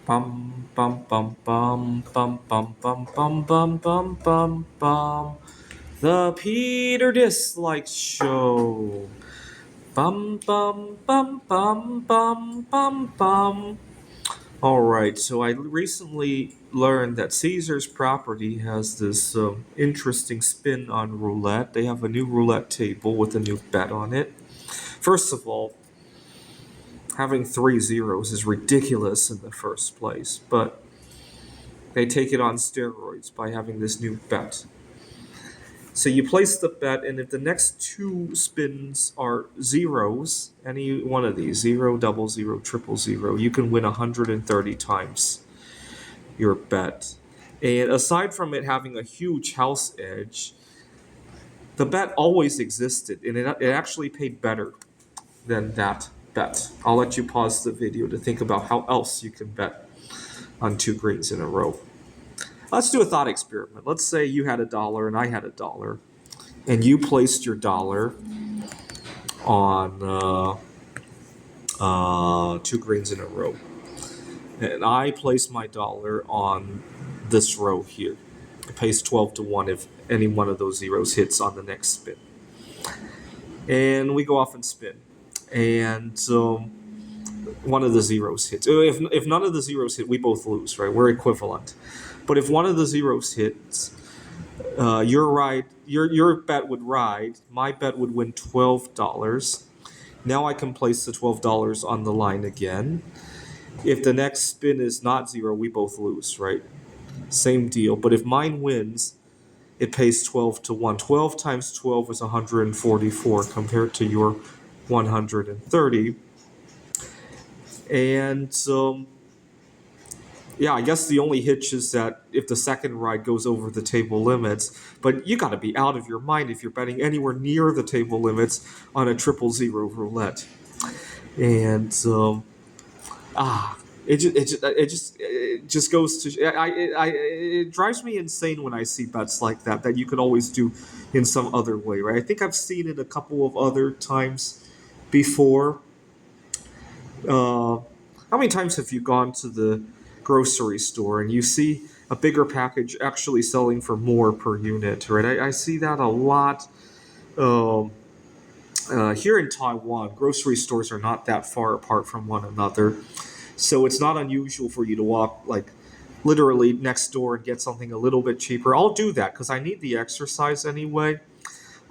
Bum bum bum bum bum bum bum bum bum bum bum bum. The Peter Dislikes Show. Bum bum bum bum bum bum bum. All right, so I recently learned that Caesar's property has this interesting spin on roulette. They have a new roulette table with a new bet on it. First of all, having 3 zeros is ridiculous in the first place, but they take it on steroids by having this new bet. So you place the bet, and if the next two spins are zeros, any one of these, zero, double zero, triple zero, you can win 130 times your bet. And aside from it having a huge house edge, the bet always existed, and it actually paid better than that bet. I'll let you pause the video to think about how else you can bet on 2 greens in a row. Let's do a thought experiment. Let's say you had $1 and I had $1, and you placed your dollar on 2 greens in a row, and I placed my dollar on this row here. It pays 12 to 1 if any one of those zeros hits on the next spin. And we go off and spin, and one of the zeros hits. If none of the zeros hit, we both lose, right? We're equivalent. But if one of the zeros hits, your bet would ride. My bet would win $12. Now I can place the $12 on the line again. If the next spin is not zero, we both lose, right? Same deal. But if mine wins, it pays 12 to 1. 12 times 12 is 144 compared to your 130. And yeah, I guess the only hitch is that if the second ride goes over the table limits, but you got to be out of your mind if you're betting anywhere near the table limits on a 000 roulette. And it just goes to it drives me insane when I see bets like that you could always do in some other way, right? I think I've seen it a couple of other times before. How many times have you gone to the grocery store and you see a bigger package actually selling for more per unit, right? I see that a lot. Here in Taiwan, grocery stores are not that far apart from one another, so it's not unusual for you to walk like literally next door and get something a little bit cheaper. I'll do that because I need the exercise anyway.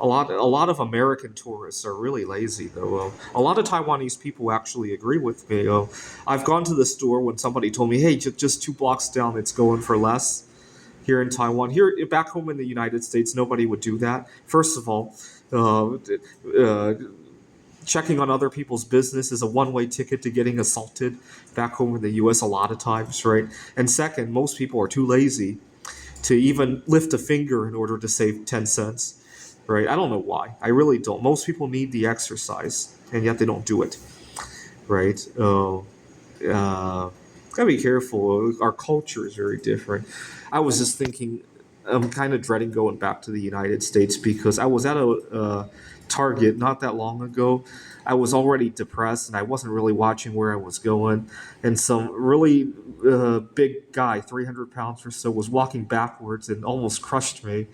A lot of American tourists are really lazy, though. A lot of Taiwanese people actually agree with me. I've gone to the store when somebody told me, "Hey, just 2 blocks down, it's going for less." Here in Taiwan, here back home in the United States, nobody would do that. First of all, checking on other people's business is a one-way ticket to getting assaulted back home in the U.S. a lot of times, right? And second, most people are too lazy to even lift a finger in order to save 10 cents. Right? I don't know why. I really don't. Most people need the exercise, and yet they don't do it. Right? Gotta be careful. Our culture is very different. I was just thinking, I'm kind of dreading going back to the United States because I was at a Target not that long ago. I was already depressed and I wasn't really watching where I was going. And some really big guy, 300 pounds or so, was walking backwards and almost crushed me.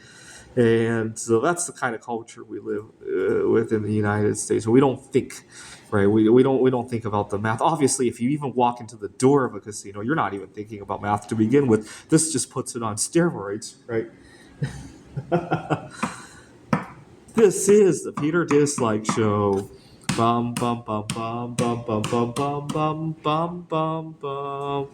And so that's the kind of culture we live with in the United States. We don't think, right? We don't think about the math. Obviously, if you even walk into the door of a casino, you're not even thinking about math to begin with. This just puts it on steroids, right? This is the Peter Dislike Show. Bum bum bum bum bum bum bum bum bum bum bum bum.